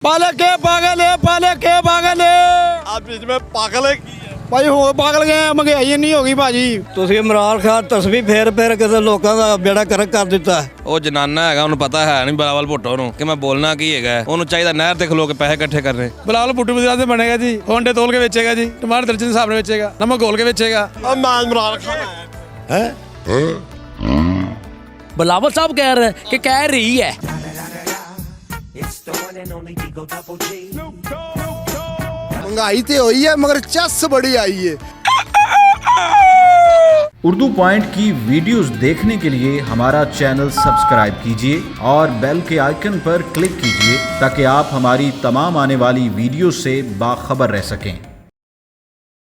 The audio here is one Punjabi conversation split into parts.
पालक है पागल है पालक है पागल है आप बीच में पागल है भाई हो पागल गए महंगाई नहीं होगी भाजी ਤੁਸੀਂ ਇਮਰਾਨ ਖਾਨ ਤਸਵੀਰ ਫੇਰ ਕੇ ਲੋਕਾਂ ਦਾ ਬੇੜਾ ਕਰਕ ਕਰ ਦਿੱਤਾ ਉਹ ਜਨਾਨਾ ਹੈਗਾ ਉਹਨੂੰ ਪਤਾ ਹੈ ਨਹੀਂ ਬਲਾਵਲ ਭੁੱਟੋ ਨੂੰ ਕਿ ਮੈਂ ਬੋਲਣਾ ਕੀ ਹੈਗਾ ਉਹਨੂੰ ਚਾਹੀਦਾ ਨਹਿਰ ਤੇ ਖਲੋ ਕੇ ਪੈਸੇ ਇਕੱਠੇ ਕਰਨੇ ਬਲਾਵਲ ਭੁੱਟੋ ਬਾਜ਼ਾਰ से बनेगा जी होंडे तोल के बेचेगा जी टमाटर दर्जन के हिसाब से बेचेगा नमक घोल के बेचेगा अब मैं इमरान खान आया बिलावल साहब कह रहे हैं कि कह रही है महंगाई तो हुई है मगर चस बड़ी आई है। उर्दू पॉइंट की वीडियोस देखने के लिए हमारा चैनल सब्सक्राइब कीजिए और बेल के आइकन पर क्लिक कीजिए ताकि आप हमारी तमाम आने वाली वीडियो से बाखबर रह सकें।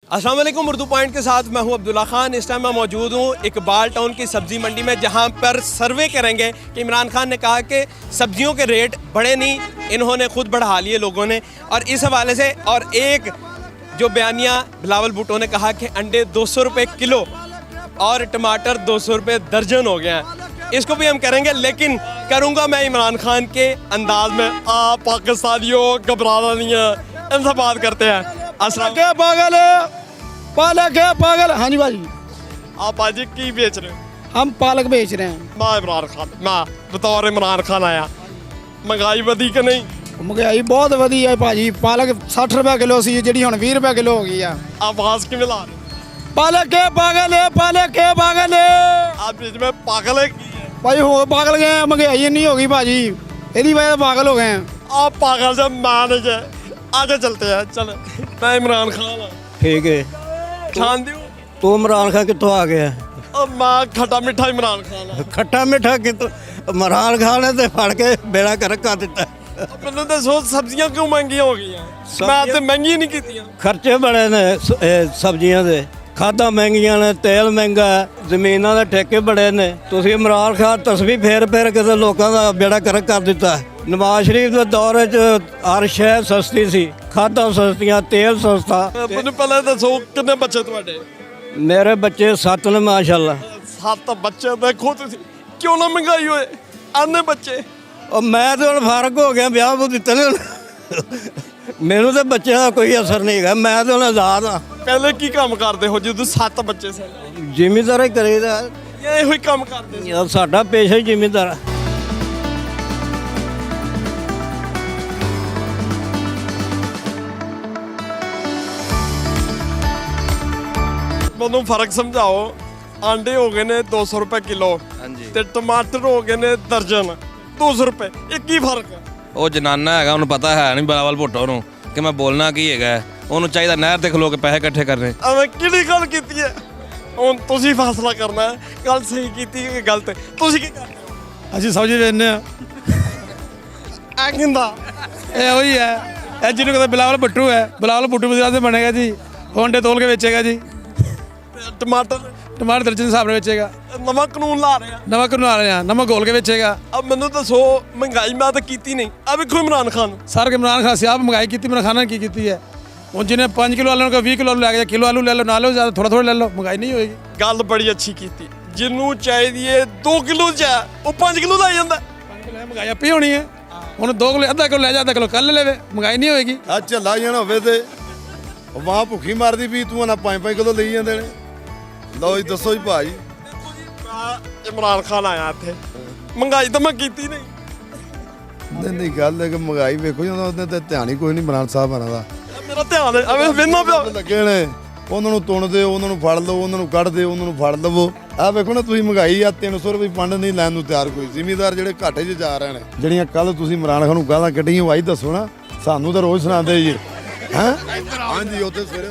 अस्सलाम वालेकुम। उर्दू पॉइंट के साथ मैं हूं अब्दुल्ला खान। इस टाइम मैं मौजूद हूं इकबाल टाउन की सब्जी मंडी में, जहां पर सर्वे करेंगे कि इमरान खान ने कहा कि सब्जियों के रेट बढ़े नहीं, इन्होंने खुद बढ़ा लिए लोगों ने। और इस हवाले से और एक जो बयानिया बिलावल भुट्टो ने कहा कि अंडे 200 रुपये किलो और टमाटर 200 रुपये दर्जन हो गया है, इसको भी हम करेंगे। लेकिन करूँगा मैं इमरान खान के अंदाज में। पाकिस्तानियों घबराना नहीं है, इनसे बात करते हैं। अस्सलाम क्या पागल है पालक है पागल। हाँ जी भाजी आप आज की बेच रहे हो? हम पालक बेच रहे हैं। मैं इमरान खान, मैं बतौर इमरान खान आया। महंगाई वधी कि नहीं? महंगाई बहुत वधी है भाजी। पालक 60 रुपये किलो सी जी हुण 20 रुपये किलो हो गई है। आवाज किमें ला रहे? पालक है पागल है पालक है पागल है आप बीच में पागल है भाई हो पागल गए महंगाई नहीं होगी भाजी, यही वजह से पागल हो गए हैं। आप पागल से मान जाए। आगे चलते हैं, चले। मैं इमरान खान हूँ। ਠੀਕ ਹੈ छान दियो। ਤੂੰ ਇਮਰਾਨ ਖਾਨ ਕਿੱਥੋਂ ਆ ਗਿਆ अब मैं खट्टा मिठा इमरान खान हूँ। ਖੱਟਾ ਮਿੱਠਾ ਕਿਤੋਂ ਇਮਰਾਨ ਖਾਨ ਨੇ ਤੇ ਫੜ ਕੇ ਬੇੜਾ ਕਰਕ ਕਰ ਦਿੱਤਾ मैंने तो सोच सब्जियां क्यों महंगी हो गई हैं? मैं तो महंगी नहीं की। ਖਰਚੇ ਬੜੇ ਨੇ ਸਬਜ਼ੀਆਂ ਦੇ, ਖਾਦਾਂ ਮਹਿੰਗੀਆਂ ਨੇ, ਤੇਲ ਮਹਿੰਗਾ ਹੈ, ਜ਼ਮੀਨਾਂ ਦੇ ਠੇਕੇ ਬੜੇ ਨੇ। ਤੁਸੀਂ ਇਮਰਾਨ ਖਾਨ ਤਸਵੀਰ ਫੇਰ ਕੇ ਲੋਕਾਂ ਦਾ ਬੇੜਾ ਕਰਕ ਕਰ ਦਿੱਤਾ। ਨਵਾਜ਼ ਸ਼ਰੀਫ ਦੇ ਦੌਰ 'ਚ ਹਰ ਸ਼ੈ ਸਸਤੀ ਸੀ, ਖਾਦਾਂ ਸਸਤੀਆਂ, ਤੇਲ ਸਸਤਾ। ਮੈਨੂੰ ਪਹਿਲਾਂ ਦੱਸੋ ਕਿੰਨੇ ਬੱਚੇ ਤੁਹਾਡੇ? ਮੇਰੇ ਬੱਚੇ 7 ਨੇ ਮਾਸ਼ਾਅੱਲਾ। 7 ਬੱਚੇ ਦੇਖੋ ਤੁਸੀਂ, ਕਿਉਂ ਨਾ ਮਹਿੰਗਾਈ ਹੋਏ ਆਨੇ ਬੱਚੇ। ਉਹ ਮੈਂ ਤਾਂ ਹੁਣ ਫਾਰਗ ਹੋ ਗਿਆ, ਵਿਆਹ ਉਹ ਦਿੱਤੇ ਨੇ ਮੈਨੂੰ ਤਾਂ ਬੱਚਿਆਂ ਦਾ ਕੋਈ ਅਸਰ ਨਹੀਂ ਹੈਗਾ, ਮੈਂ ਤਾਂ ਹੁਣ ਆਜ਼ਾਦ ਹਾਂ। ਪਹਿਲੇ ਕੀ ਕੰਮ ਕਰਦੇ ਹੋ ਜਦੋਂ 7 ਬੱਚੇ ਸਨ? ਜ਼ਿਮੀਂਦਾਰ ਹੀ ਕਰੀਦਾ, ਇਹੋ ਹੀ ਕੰਮ ਕਰਦੇ ਸੀ। ਯਾਰ ਸਾਡਾ ਪੇਸ਼ਾ ਹੀ ਜ਼ਿਮੀਂਦਾਰ। ਮੈਨੂੰ ਫਰਕ ਸਮਝਾਓ। ਆਂਡੇ ਹੋ ਗਏ ਨੇ 200 ਰੁਪਏ ਕਿਲੋ ਹਾਂਜੀ ਤੇ ਟਮਾਟਰ ਹੋ ਗਏ ਨੇ ਦਰਜਨ 200 ਰੁਪਏ, ਇਹ ਕੀ ਫਰਕ ਹੈ? ਉਹ ਜਨਾਨਾ ਹੈਗਾ ਉਹਨੂੰ ਪਤਾ ਹੈ ਨਹੀਂ ਬਲਾਵਲ ਭੁੱਟੋ ਨੂੰ ਕਿ ਮੈਂ ਬੋਲਣਾ ਕੀ ਹੈਗਾ ਉਹਨੂੰ ਚਾਹੀਦਾ ਨਹਿਰ ਤੇ ਖਲੋ ਕੇ ਪੈਸੇ ਇਕੱਠੇ ਕਰਨੇ। ਐਵੇਂ ਕਿਹੜੀ ਗੱਲ ਕੀਤੀ ਹੈ? ਹੁਣ ਤੁਸੀਂ ਫੈਸਲਾ ਕਰਨਾ ਹੈ, ਗੱਲ ਸਹੀ ਕੀਤੀ ਕਿ ਗਲਤ। ਤੁਸੀਂ ਕੀ ਕਰਦੇ ਹੋ? ਅਸੀਂ ਸਬਜ਼ੀ ਵੇਚਦੇ ਆ। ਐ ਕਿੰਦਾ ਇਹ ਉਹੀ ਹੈ, ਇਹ ਜਿਹਨੂੰ ਕਹਿੰਦੇ ਬਿਲਾਵਲ ਭੁੱਟੂ ਹੈ। ਬਿਲਾਵਲ ਭੁੱਟੂ ਬਾਜ਼ਾਰ से बनेगा जी होंडे तोल के बेचेगा जी ਟਮਾਟਰ टमाटर दर्जन के हिसाब से बेचेगा ਨਵਾਂ ਕਾਨੂੰਨ ਲਾ ਰਹੇ ਆ। नमक बना रहे हैं नमक घोल के बेचेगा। अब ਮੈਨੂੰ ਦੱਸੋ ਮਹਿੰਗਾਈ ਮੈਂ ਤਾਂ ਕੀਤੀ ਨਹੀਂ। ਆ ਵੇਖੋ ਇਮਰਾਨ ਖਾਨ। सर के इमरान खान से आप महंगाई की इमरान खान ने की है। ਹੁਣ जिन्हें 5 किलो आलू का 20 किलो आलू लैके किलो आलू ले लो, ना लो ज़्यादा, थोड़ा थोड़ा ले लो, महंगाई नहीं होगी। ਗੱਲ ਬੜੀ ਅੱਛੀ ਕੀਤੀ। ਜਿਹਨੂੰ ਚਾਹੀਦੀ ਏ 2 ਕਿਲੋ ਚ ਉਹ 5 ਕਿਲੋ ਲੈ ਜਾਂਦਾ। महंगाई आपी होनी है। ਹੁਣ 2 किलो आधा किलो ले जा, आधा किलो कल ले ले, महंगाई नहीं होगी। ਆ ਝੱਲਾ ਜਾਣਾ ਹੋਵੇ ਤੇ ਵਾਹ ਭੁੱਖੀ ਮਰਦੀ ਵੀ ਤੂੰ ਨਾ 5-5 ਕਿਲੋ ਲਈ ਜਾਂਦੇ ਨੇ। ਲਓ ਜੀ ਦੱਸੋ ਜੀ ਭਾਈ। ਇਮਰਾਨ ਖਾਨ ਆਇਆ ਇੱਥੇ, ਮਹਿੰਗਾਈ ਤਾਂ ਮੈਂ ਕੀਤੀ ਨਹੀਂ। ਨਹੀਂ ਗੱਲ ਹੈ ਕਿ ਮਹਿੰਗਾਈ ਵੇਖੋ ਜਦੋਂ ਉਹਦੇ ਤੇ ਧਿਆਨ ਹੀ ਕੋਈ ਨਹੀਂ ਇਮਰਾਨ ਸਾਹਿਬ ਹਰਾਂ ਦਾ। ਮੇਰਾ ਧਿਆਨ ਐਵੇਂ ਵੇਨਾ ਪਿਆ। ਲੱਗੇ ਨੇ ਉਹਨਾਂ ਨੂੰ ਤੁਣਦੇ, ਉਹਨਾਂ ਨੂੰ ਫੜ ਲਓ, ਉਹਨਾਂ ਨੂੰ ਕੱਢਦੇ, ਉਹਨਾਂ ਨੂੰ ਫੜ ਲਵੋ। ਆ ਵੇਖੋ ਨਾ ਤੁਸੀਂ ਮਹਿੰਗਾਈ ਆ 300 ਰੁਪਏ ਫੰਡ ਨਹੀਂ ਲੈਣ ਨੂੰ ਤਿਆਰ ਕੋਈ। ਜ਼ਿਮੀਂਦਾਰ ਜਿਹੜੇ ਘਾਟੇ 'ਚ ਜਾ ਰਹੇ ਨੇ, ਜਿਹੜੀਆਂ ਕੱਲ ਤੁਸੀਂ ਇਮਰਾਨ ਖਾਨ ਨੂੰ ਗਾਲਾਂ ਕੱਢੀਆਂ ਵਾਈ ਦੱਸੋ ਨਾ, ਸਾਨੂੰ ਤਾਂ ਰੋਜ਼ ਸੁਣਾਉਂਦੇ ਜੀ। ਹਾਂਜੀ ਉੱਥੇ ਸਵੇਰੇ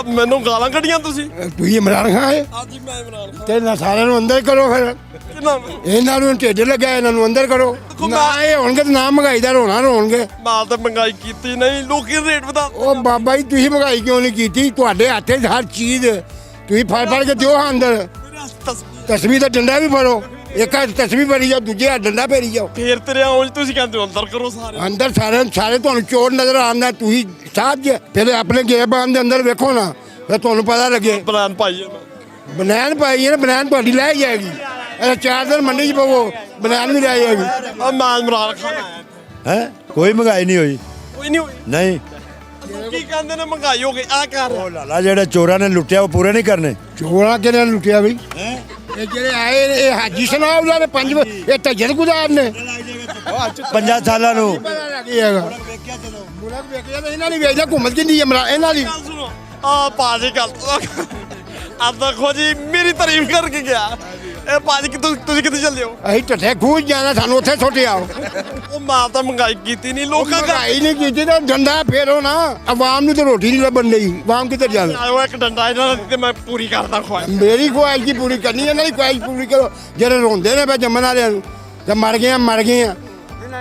ਮੈਨੂੰ ਗਾਲਾਂ ਕੱਢੀਆਂ ਤੁਸੀਂ? ਤੁਸੀਂ ਇਮਰਾਨ ਖਾਨ ਹੈ ਹਾਂਜੀ ਮੈਂ ਇਮਰਾਨ ਖਾਨ। ਤੇ ਨਾ ਸਾਰਿਆਂ ਨੂੰ ਅੰਦਰ ਕਰੋ। ਫਿਰ ਕਿੰਨਾ ਇਹਨਾਂ ਨੂੰ ਢਿੱਡ ਲੱਗਾ, ਇਹਨਾਂ ਨੂੰ ਅੰਦਰ ਕਰੋ। ਨਾ ਇਹ ਹੋਣਗੇ ਤੇ ਨਾ ਮਹਿੰਗਾਈ ਦਾ ਰੋਣਾ ਰੋਣਗੇ। ਮਾਲ ਤਾਂ ਮਹਿੰਗਾਈ ਕੀਤੀ ਨਹੀਂ, ਲੋਕੀ ਰੇਟ ਵਧਾ। ਉਹ ਬਾਬਾ ਜੀ ਤੁਸੀਂ ਮਹਿੰਗਾਈ ਕਿਉਂ ਨਹੀਂ ਕੀਤੀ? ਤੁਹਾਡੇ ਹੱਥੇ ਹਰ ਚੀਜ਼ ਤੁਸੀਂ ਫੜ ਕੇ ਦਿਓ ਅੰਦਰ। ਤਸਵੀਰ ਦਾ ਡੰਡਾ ਵੀ ਫੜੋ, ਇੱਕ ਹੱਥ ਤਸਵੀਰ ਫੜੀ ਜਾਓ, ਦੂਜੇ ਹੱਥ ਡੰਡਾ ਫੇਰੀ ਜਾਓ। ਫੇਰ ਤੇਰੇ ਆਉਂ ਤੁਸੀਂ ਕਹਿੰਦੇ ਹੋ ਅੰਦਰ ਕਰੋ ਸਾਰੇ। ਅੰਦਰ ਸਾਰੇ ਤੁਹਾਨੂੰ ਚੋਰ ਨਜ਼ਰ ਆਉਂਦਾ। ਤੁਸੀਂ ਸਾਧ ਜੇ ਫਿਰ ਆਪਣੇ ਗੇਬਾਨ ਦੇ ਅੰਦਰ ਵੇਖੋ ਨਾ, ਫਿਰ ਤੁਹਾਨੂੰ ਪਤਾ ਲੱਗੇ। ਬਲਾਨ ਭਾਈ ਬਨੈਣ ਪਾਈ ਹੈ ਨਾ, ਬਨੈਣ ਤੁਹਾਡੀ ਲੈ ਜਾਏਗੀ। 4 ਦਿਨ ਮੰਡੀ 'ਚ ਪਵੋ, ਬਨੈਣ ਵੀ ਲੈ ਜਾਏਗੀ। ਮੈਂ ਇਮਰਾਨ ਖਾਨ ਆਇਆ। ਹੈ ਕੋਈ ਮਹਿੰਗਾਈ ਨਹੀਂ ਹੋਈ ਕੋਈ ਨਹੀਂ ਹੋਈ ਨਹੀਂ ਕੀ ਕਹਿੰਦੇ ਨੇ ਮਹਿੰਗਾਈ ਹੋ ਗਈ ਆ ਕਰ ਉਹ ਲਾਲਾ ਜਿਹੜੇ ਚੋਰਾਂ ਨੇ ਲੁੱਟਿਆ ਉਹ ਪੂਰੇ ਨਹੀਂ ਕਰਨੇ ਚੋਰਾਂ ਕਿਹਨੇ ਲੁੱਟਿਆ ਬਈ ਇਹ ਜਿਹੜੇ ਆਏ ਇਹ ਹਾਜੀ ਸੁਣਾ ਉਹਨਾਂ ਦੇ ਪੰਜ ਇਹ ਤਜਰ ਗੁਜ਼ਾਰ ਨੇ 5 ਸਾਲਾਂ ਨੂੰ ਪਤਾ ਲੱਗ ਜਾਏਗਾ ਮੁਲਕ ਵੇਖਿਆ ਤਾਂ ਇਹਨਾਂ ਨੇ ਵੇਚਦਾ ਘੁੰਮਤ ਕਿੰਨੀ ਜਮਰਾ ਇਹਨਾਂ ਦੀ ਗੱਲ ਸੁਣੋ ਆ ਪਾਜੀ ਗੱਲ ਆ ਦੇਖੋ ਜੀ ਮੇਰੀ ਤਾਰੀਫ ਕਰਕੇ ਗਿਆ ਇਹ ਪਾਜੀ ਕਿ ਤੁਸੀਂ ਕਿੱਥੇ ਚੱਲੇ ਹੋ ਅਸੀਂ ਢੱਠੇ ਖੂਜ ਜਾਣਾ ਸਾਨੂੰ ਉੱਥੇ ਛੋਟਿਆ ਉਹ ਮਾਂ ਤਾਂ ਮਹਿੰਗਾਈ ਕੀਤੀ ਨਹੀਂ ਲੋਕਾਂ ਦਾ ਮਹਿੰਗਾਈ ਨਹੀਂ ਕੀਤੀ ਤਾਂ ਡੰਡਾ ਫੇਰੋ ਨਾ ਆਵਾਮ ਨੂੰ ਤਾਂ ਰੋਟੀ ਨਹੀਂ ਲੱਭਣ ਲਈ ਆਵਾਮ ਕਿੱਧਰ ਜਾਵੇ ਆਇਓ ਇੱਕ ਡੰਡਾ ਇਹਨਾਂ ਦਾ ਤੇ ਮੈਂ ਪੂਰੀ ਕਰਦਾ ਖਵਾਇ ਮੇਰੀ ਖੁਆਇਸ਼ ਕੀ ਪੂਰੀ ਕਰਨੀ ਇਹਨਾਂ ਦੀ ਖੁਆਇਸ਼ ਪੂਰੀ ਕਰੋ ਜਿਹੜੇ ਰੋਂਦੇ ਨੇ ਬਈ ਜੰਮਣ ਵਾਲਿਆਂ ਨੂੰ ਤੇ ਮਰ ਗਏ ਆ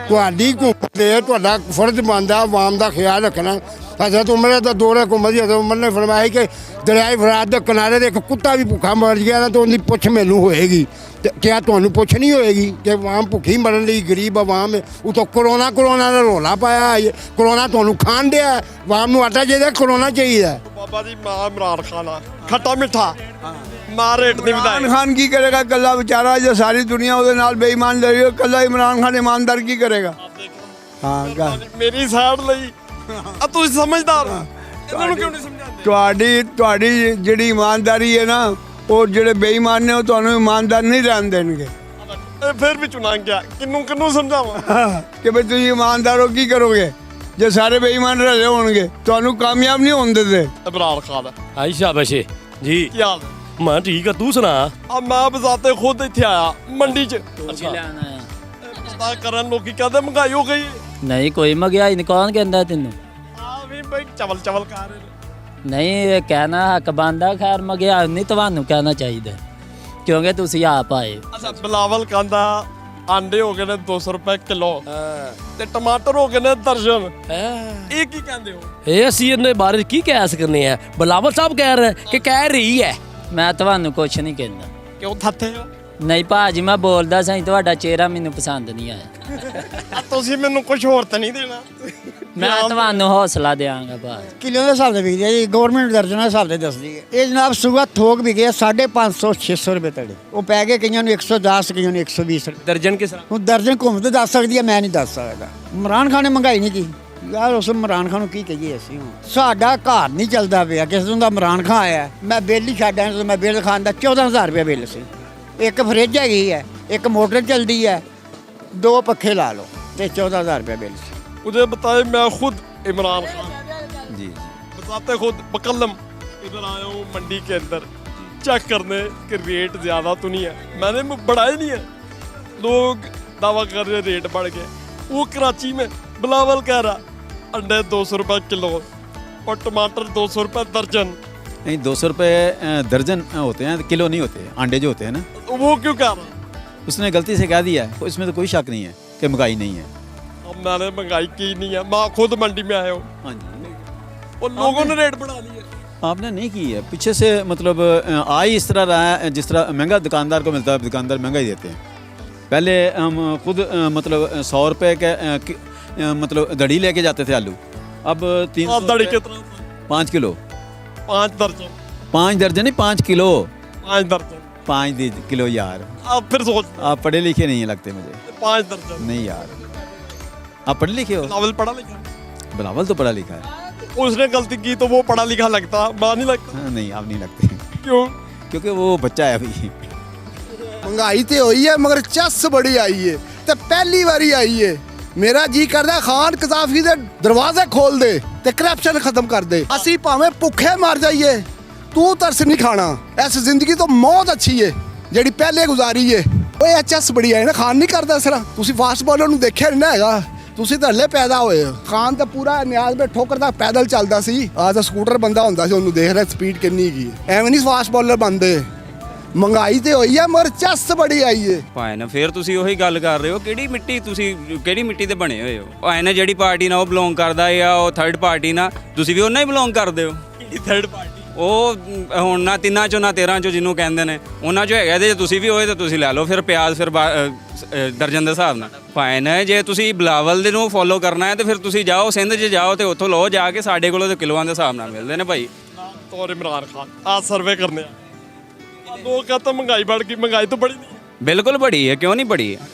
ਤੁਹਾਡੀ ਹੁਕੂਮਤ ਦੇ ਤੁਹਾਡਾ ਫਰਜ਼ ਬਣਦਾ ਆਵਾਮ ਦਾ ਖਿਆਲ ਰੱਖਣਾ ਹਜ਼ਰਤ ਉਮਰ ਦਾ ਦੌਰ ਹੈ ਹੁਕੂਮਤ ਦੀ ਹਜ਼ਰਤ ਉਮਰ ਨੇ ਫਰਮਾਇਆ ਕਿ ਦਰਿਆਏ ਫਰਾਤ ਦੇ ਕਿਨਾਰੇ ਤੇ ਇੱਕ ਕੁੱਤਾ ਵੀ ਭੁੱਖਾ ਮਰ ਗਿਆ ਤਾਂ ਉਹਦੀ ਪੁੱਛ ਮੈਨੂੰ ਹੋਏਗੀ ਤੇ ਕਿਆ ਤੁਹਾਨੂੰ ਪੁੱਛ ਨਹੀਂ ਹੋਏਗੀ ਕਿ ਆਵਾਮ ਭੁੱਖੀ ਮਰਨ ਲਈ ਗਰੀਬ ਆਵਾਮ ਹੈ ਉਤੋਂ ਕਰੋਨਾ ਦਾ ਰੋਲਾ ਪਾਇਆ ਹੈ ਕਰੋਨਾ ਤੁਹਾਨੂੰ ਖਾਣ ਡਿਆ ਆਵਾਮ ਨੂੰ ਆਟਾ ਚਾਹੀਦਾ ਕਰੋਨਾ ਚਾਹੀਦਾ ਬਾਬਾ ਜੀ ਮਾਂ ਇਮਰਾਨ ਖਾਨ ਆ ਖੱਟਾ ਮਿੱਠਾ ਮਾਂ ਰੇਟ ਨਹੀਂ ਵਧਾਈ इमरान खान की करेगा कल्ला बेचारा जो सारी दुनिया ਉਹਦੇ ਨਾਲ ਬੇਈਮਾਨ ਰਹੀ ਹੈ कल्ला इमरान खान ईमानदार की करेगा हाँ ਮੇਰੀ ਸਾਈਡ ਲਈ ਆ ਤੁਸੀਂ ਸਮਝਦਾਰ ਹੋ ਇਹਨਾਂ ਨੂੰ ਕਿਉਂ ਨਹੀਂ ਸਮਝਾਉਂਦੇ ਤੁਹਾਡੀ ਜਿਹੜੀ ਇਮਾਨਦਾਰੀ ਹੈ ਨਾ ਉਹ ਜਿਹੜੇ ਬੇਈਮਾਨ ਨੇ ਉਹ ਤੁਹਾਨੂੰ ਇਮਾਨਦਾਰ ਨਹੀਂ ਰਹਿਣ ਦੇਣਗੇ ਇਹ ਫਿਰ ਵੀ ਚੁਣਾ ਗਿਆ ਕਿੰਨੂੰ ਸਮਝਾਵਾਂ ਕਿ ਬਈ ਤੁਸੀਂ ਇਮਾਨਦਾਰ ਹੋ ਕੀ ਕਰੋਗੇ ਜੇ ਸਾਰੇ ਬੇਈਮਾਨ ਰਹੇ ਹੋਣਗੇ ਤੁਹਾਨੂੰ ਕਾਮਯਾਬ ਨਹੀਂ ਹੋਣ ਦਿੰਦੇ ਇਮਰਾਨ ਖਾਨ ਆਈ ਸ਼ਾਬਾਸ਼ੇ ਜੀ ਕੀ ਹਾਲ ਮੈਂ ਠੀਕ ਆ ਤੂੰ ਸੁਣਾ ਆ ਮੈਂ ਬਜ਼ਾਤੇ ਖੁਦ ਇੱਥੇ ਆਇਆ ਮੰਡੀ 'ਚ ਲੈਣਾ ਪਤਾ ਕਰਨ ਲੋਕੀ ਕਹਿੰਦੇ ਮਹਿੰਗਾਈ ਹੋ ਗਈ ਨਹੀਂ ਕੋਈ ਮਹਿੰਗਾਈ ਨਹੀਂ ਕੌਣ ਕਹਿੰਦਾ ਤੈਨੂੰ ਆ ਵੀ ਬਈ ਚਵਲ ਕਰ ਰਹੇ ਨੇ ਨਹੀਂ ਇਹ ਕਹਿਣਾ ਹੱਕ ਬਣਦਾ ਖੈਰ ਮਹਿੰਗਾਈ ਨਹੀਂ ਤੁਹਾਨੂੰ ਕਹਿਣਾ ਚਾਹੀਦਾ ਕਿਉਂਕਿ ਤੁਸੀਂ ਆਪ ਆਏ ਅੱਛਾ ਬਲਾਵਲ ਕਹਿੰਦਾ ਆਂਡੇ ਹੋ ਗਏ ਨੇ 200 ਰੁਪਏ ਕਿਲੋ ਤੇ ਟਮਾਟਰ ਹੋ ਗਏ ਨੇ ਦਰਜਨ ਇਹ ਕੀ ਕਹਿੰਦੇ ਹੋ ਇਹ ਅਸੀਂ ਇਹਦੇ ਬਾਰੇ ਕੀ ਕਹਿ ਸਕਨੇ ਆ ਬਲਾਵਲ ਸਾਹਿਬ ਕਹਿ ਰਹੇ ਕਿ ਕਹਿ ਰਹੀ ਹੈ ਮੈਂ ਤੁਹਾਨੂੰ ਕੁਝ ਨਹੀਂ ਕਹਿੰਦਾ ਕਿਉਂ ਥੱਥੇ ਹੋ ਨਹੀਂ ਭਾਜੀ ਮੈਂ ਬੋਲਦਾ ਸਾਂ ਤੁਹਾਡਾ ਚਿਹਰਾ ਮੈਨੂੰ ਪਸੰਦ ਨਹੀਂ ਆਇਆ ਆ ਤੁਸੀਂ ਮੈਨੂੰ ਕੁਝ ਹੋਰ ਤਾਂ ਨਹੀਂ ਦੇਣਾ ਮੈਂ ਤੁਹਾਨੂੰ ਹੌਸਲਾ ਦਿਆਂਗਾ ਭਾਜੀ ਕਿਲੋ ਦੇ ਹਿਸਾਬ ਦੇ ਵਿਕਦੀ ਹੈ ਜੀ ਗਵਰਨਮੈਂਟ ਦਰਜਨ ਦੇ ਹਿਸਾਬ ਦੇ ਦੱਸਦੀ ਹੈ ਇਹ ਜਨਾਬ ਸੁਬਹ ਥੋਕ ਵਿਕੇ 550 600 ਰੁਪਏ ਤੜੇ ਉਹ ਪੈ ਗਏ ਕਈਆਂ ਨੂੰ 110 ਕਈਆਂ ਨੂੰ 120 ਰੁਪਏ ਦਰਜਨ ਕਿਸ ਤਰ੍ਹਾਂ ਹੁਣ ਦਰਜਨ ਘੁੰਮ ਤੇ ਦੱਸ ਸਕਦੀ ਹੈ ਮੈਂ ਨਹੀਂ ਦੱਸ ਸਕਦਾ ਇਮਰਾਨ ਖਾਨ ਨੇ ਮਹਿੰਗਾਈ ਨਹੀਂ ਕੀਤੀ ਯਾਰ ਉਸ ਇਮਰਾਨ ਖਾਨ ਨੂੰ ਕੀ ਕਹੀਏ ਅਸੀਂ ਹੁਣ ਸਾਡਾ ਘਰ ਨਹੀਂ ਚੱਲਦਾ ਪਿਆ ਕਿਸੇ ਨੂੰ ਦਾ ਇਮਰਾਨ ਖਾਨ ਆਇਆ ਮੈਂ ਬਿੱਲ ਹੀ ਛੱਡ ਆਇਆ ਮੈਂ ਬਿੱਲ ਖਾਨ ਦਾ 14000 ਰੁਪਏ ਬਿੱਲ ਸੀ ਇੱਕ ਫਰਿੱਜ ਹੈਗੀ ਹੈ ਇੱਕ ਮੋਟਰ ਚੱਲਦੀ ਹੈ 2 ਪੱਖੇ ਲਾ ਲਓ ਤੇ 14000 ਰੁਪਏ ਬਿੱਲ ਸੀ मुझे बताए मैं खुद इमरान खान जी बताते खुद बकलम इधर आया हूँ मंडी के अंदर चेक करने कि रेट ज़्यादा तो नहीं है मैंने बढ़ाए नहीं है लोग दावा कर रहे रेट बढ़ गए वो कराची में बिलावल कह रहा अंडे 200 रुपये किलो और टमाटर 200 रुपये दर्जन नहीं 200 रुपये दर्जन होते हैं किलो नहीं होते अंडे जो होते हैं ना वो क्यों कह रहा उसने गलती से कह दिया है इसमें तो कोई शक नहीं है कि महंगाई नहीं है अब मैंने महंगाई की नहीं है मैं खुद मंडी में आया हूँ हाँ जी और लोगों ने रेट बढ़ा दिए आपने नहीं की है पीछे से मतलब आई इस तरह रहा है जिस तरह महंगा दुकानदार को मिलता है दुकानदार महंगा ही देते हैं पहले हम खुद मतलब 100 रुपये के मतलब दड़ी लेके जाते थे आलू अब 300 दड़ी कितना 5 किलो 5 दर्जन 5 दर्जन नहीं 5 किलो 5 दर्जन 5 किलो यार आप फिर सोच आप पढ़े लिखे नहीं लगते मुझे 5 दर्जन नहीं यार आप पढ़े लिखे हो बिलावल पढ़ा लिखा बिलावल तो पढ़ा लिखा है उसने गलती की तो वो पढ़ा लिखा लगता मैं नहीं लगता हाँ, नहीं आप नहीं लगते क्यों क्योंकि वो बच्चा है अभी ਮਹਿੰਗਾਈ ਤੇ ਹੋਈ ਹੈ ਮਗਰ ਚੱਸ ਬੜੀ ਆਈ ਹੈ ਤੇ ਪਹਿਲੀ ਵਾਰੀ ਆਈ ਹੈ ਮੇਰਾ ਜੀ ਕਰਦਾ ਖਾਨ ਕਜ਼ਾਫੀ ਦੇ ਦਰਵਾਜ਼ੇ ਖੋਲ ਦੇ ਤੇ ਕਰਪਸ਼ਨ ਖਤਮ ਕਰ ਦੇ ਅਸੀਂ ਭਾਵੇਂ ਭੁੱਖੇ ਮਰ ਜਾਈਏ ਤੂੰ ਤਰਸ ਨਹੀਂ ਖਾਣਾ ਇਸ ਜ਼ਿੰਦਗੀ ਤੋਂ ਮੌਤ ਅੱਛੀ ਹੈ ਜਿਹੜੀ ਪਹਿਲੇ ਗੁਜ਼ਾਰੀ ਹੈ ਓਏ ਚੱਸ ਬੜੀ ਆਈ ਨਾ ਖਾਨ ਨਹੀਂ ਕਰਦਾ ਇਸ ਤਰ੍ਹਾਂ ਤੁਸੀਂ ਫਾਸਟ ਬੋਲਰ ਨੂੰ ਦੇਖਿਆ ਨਹੀਂ ਨਾ ਹੈਗਾ ਤੁਸੀਂ ਤਾਂ ਹਲੇ ਪੈਦਾ ਹੋਏ ਹੋ ਖਾਨ ਤਾਂ ਪੂਰਾ ਨਿਆਜ਼ ਵਿੱਚ ਠੋਕਰਦਾ ਪੈਦਲ ਚੱਲਦਾ ਸੀ ਆਹ ਤਾਂ ਸਕੂਟਰ ਬੰਦਾ ਹੁੰਦਾ ਸੀ ਉਹਨੂੰ ਦੇਖ ਰਿਹਾ ਸਪੀਡ ਕਿੰਨੀ ਹੈਗੀ ਐਵੇਂ ਨਹੀਂ ਫਾਸਟ ਬੋਲਰ ਬਣਦੇ ਮਹਿੰਗਾਈ ਤੇ ਹੋਈ ਹੈ ਮਰ ਚੱਸ ਬੜੀ ਆਈ ਹੈ ਭਾਵੇਂ ਨਾ ਫਿਰ ਤੁਸੀਂ ਉਹੀ ਗੱਲ ਕਰ ਰਹੇ ਹੋ ਕਿਹੜੀ ਮਿੱਟੀ ਦੇ ਬਣੇ ਹੋਏ ਹੋ ਭਾਵੇਂ ਨਾ ਜਿਹੜੀ ਪਾਰਟੀ ਨਾਲ ਉਹ ਬਿਲੋਂਗ ਕਰਦਾ ਆ ਉਹ ਥਰਡ ਪਾਰਟੀ ਨਾਲ ਤੁਸੀਂ ਵੀ ਉਹਨਾਂ ਹੀ ਬਿਲੋਂਗ ਕਰਦੇ ਹੋ ਥਰਡ ਪਾਰਟੀ ਉਹ ਹੁਣ ਨਾ 3 ਚੋਂ ਨਾ 13 ਚੋਂ ਜਿਹਨੂੰ ਕਹਿੰਦੇ ਨੇ ਉਹਨਾਂ ਚੋਂ ਹੈਗਾ ਜੇ ਤੁਸੀਂ ਵੀ ਹੋਏ ਤਾਂ ਤੁਸੀਂ ਲੈ ਲਓ ਫਿਰ ਪਿਆਜ਼ ਫਿਰ ਦਰਜਨ ਦੇ ਹਿਸਾਬ ਨਾਲ ਭਾਵੇਂ ਨਾ ਜੇ ਤੁਸੀਂ ਬਿਲਾਵਲ ਦੇ ਨੂੰ ਫੋਲੋ ਕਰਨਾ ਹੈ ਤਾਂ ਫਿਰ ਤੁਸੀਂ ਜਾਓ ਸਿੰਧ 'ਚ ਜਾਓ ਤੇ ਉੱਥੋਂ ਲਓ ਜਾ ਕੇ ਸਾਡੇ ਕੋਲੋਂ ਤਾਂ ਕਿਲੋਆਂ ਦੇ ਹਿਸਾਬ ਨਾਲ ਮਿਲਦੇ ਨੇ ਭਾਈ ਤੌਰ ਇਮਰਾਨ ਖਾਨ ਆ ਸਰਵੇ ਕਰਨੇ ਆ ਲੋਕ ਕਹਿੰਦੇ ਮਹਿੰਗਾਈ बढ़ गई महंगाई तो बड़ी नहीं है बिल्कुल बड़ी है क्यों नहीं बड़ी है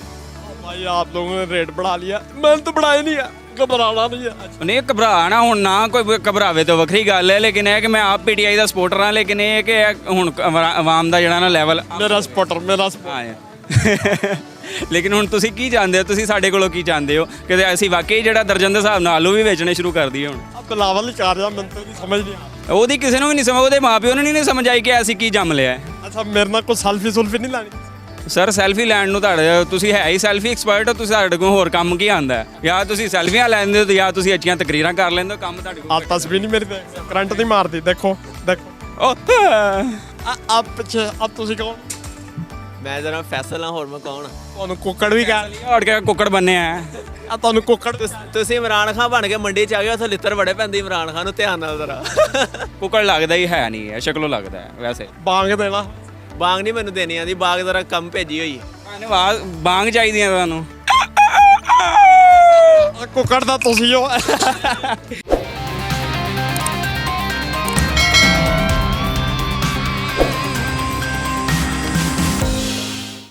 भाई आप लोगों ने रेट बढ़ा लिया, मैंने तो बढ़ाया नहीं है, घबराना नहीं है। ਨਹੀਂ ਘਬਰਾਣਾ ਹੁਣ ਨਾ ਕੋਈ ਘਬਰਾਵੇ ਤਾਂ ਵੱਖਰੀ ਗੱਲ ਹੈ, ਲੇਕਿਨ ਇਹ ਕਿ ਮੈਂ ਆਪ ਪੀਟੀਆਈ ਦਾ ਸਪੋਰਟਰ ਹਾਂ, ਲੇਕਿਨ ਇਹ ਕਿ ਹੁਣ ਆਵਾਮ ਦਾ ਜਿਹੜਾ ਨਾ ਲੈਵਲ मेरा सपोर्टर मेरा ਲੇਕਿਨ ਹੁਣ ਤੁਸੀਂ ਕੀ ਚਾਹੁੰਦੇ ਹੋ, ਤੁਸੀਂ ਸਾਡੇ ਕੋਲੋਂ ਕੀ ਚਾਹੁੰਦੇ ਹੋ ਕਿ ਅਸੀਂ ਵਾਕਈ ਜਿਹੜਾ ਦਰਜਨ ਦੇ ਹਿਸਾਬ ਨਾਲ ਆਲੂ ਵੀ ਵੇਚਣੇ ਸ਼ੁਰੂ ਕਰ ਦਈਏ ਹੁਣ? ਬਿਲਾਵਲ ਕਰ ਰਿਹਾ, ਮੈਨੂੰ ਤਾਂ ਨਹੀਂ ਸਮਝ ਨਹੀਂ ਆ। ਉਹਦੀ ਕਿਸੇ ਨੂੰ ਵੀ ਨਹੀਂ ਸਮਝ, ਉਹਦੇ ਮਾਪਿਓ ਨੂੰ ਨਹੀਂ ਸਮਝ ਆਈ ਕਿ ਅਸੀਂ ਕੀ ਜੰਮ ਲਿਆ ਹੈ। ਅੱਛਾ ਮੇਰੇ ਨਾਲ ਕੋਈ ਸੈਲਫੀ ਸੁਲਫੀ ਨਹੀਂ ਲਾਣੀ? ਸਰ ਸੈਲਫੀ ਲੈਣ ਨੂੰ ਤੁਹਾਡੇ ਤੁਸੀਂ ਹੈ ਹੀ ਸੈਲਫੀ ਐਕਸਪਰਟ ਹੋ, ਤੁਸੀਂ ਸਾਡੇ ਕੋਲ ਹੋਰ ਕੰਮ ਕੀ ਆਉਂਦਾ ਹੈ? ਜਾਂ ਤੁਸੀਂ ਸੈਲਫੀਆਂ ਲੈਂਦੇ ਹੋ ਤੇ ਜਾਂ ਤੁਸੀਂ ਅੱਛੀਆਂ ਤਕਰੀਰਾਂ ਕਰ ਲੈਂਦੇ ਹੋ, ਕੰਮ ਤੁਹਾਡੇ ਕੋਲ ਆ ਤਸਵੀਰ ਨਹੀਂ ਮੇਰੀ ਕਰੰਟ ਨਹੀਂ ਮਾਰਦੀ, ਦੇਖੋ ਦੇਖੋ ਆਪ ਪਿੱਛੇ ਆਪ ਤੁਸੀਂ ਕੌਣ? ਮੈਂ ਜਰਾ ਫੈਸਲ ਹਾਂ, ਹੋਰ ਮੈਂ ਕੌਣ? ਤੁਹਾਨੂੰ ਕੁੱਕੜ ਵੀ ਕਹਿ ਹਟ ਕੇ ਕੁੱਕੜ ਬੰਨੇ ਆ ਤੁਹਾਨੂੰ ਕੁੱਕੜ ਤੁਸੀਂ ਇਮਰਾਨ ਖਾਨ ਬਣ ਕੇ ਮੰਡੀ ਚ ਆ ਗਏ, ਉੱਥੇ ਲਿੱਤਰ ਬੜੇ ਪੈਂਦੇ ਇਮਰਾਨ ਖਾਨ ਨੂੰ, ਧਿਆਨ ਨਾਲ ਜ਼ਰਾ। ਕੁੱਕੜ ਲੱਗਦਾ ਹੀ ਹੈ ਨਹੀਂ ਹੈ, ਸ਼ਕਲੋਂ ਲੱਗਦਾ ਹੈ ਵੈਸੇ। ਬਾਂਗ ਦੇਣਾ? ਬਾਂਗ ਨਹੀਂ ਮੈਨੂੰ ਦੇਣੀ ਆਂਦੀ, ਬਾਗ ਜ਼ਰਾ ਕੰਮ ਭੇਜੀ ਹੋਈ। ਬਾਂਗ ਚਾਹੀਦੀਆਂ ਤੁਹਾਨੂੰ? ਕੁੱਕੜ ਦਾ ਤੁਸੀਂ ਹੋ।